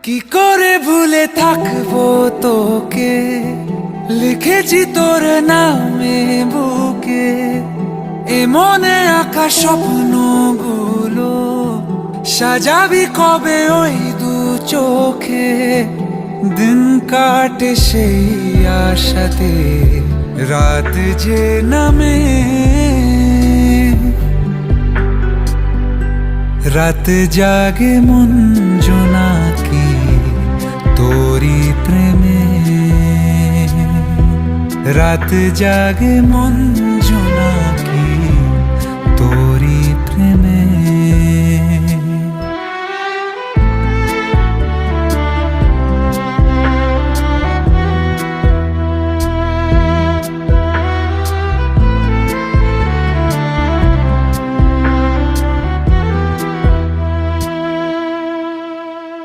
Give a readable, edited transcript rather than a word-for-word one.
কি করে ভুলে থাকবো তোকে, লিখেছি তোর নামে বুকে, এ মনে আঁকা স্বপ্নগুলো সাজাবি কবে ওই দু চোখে। দিন কাটে সেই আশাতে, রাত যে নামে, রাত জাগে মন জোনাকি তোরি প্রেমে, রাত জাগে মন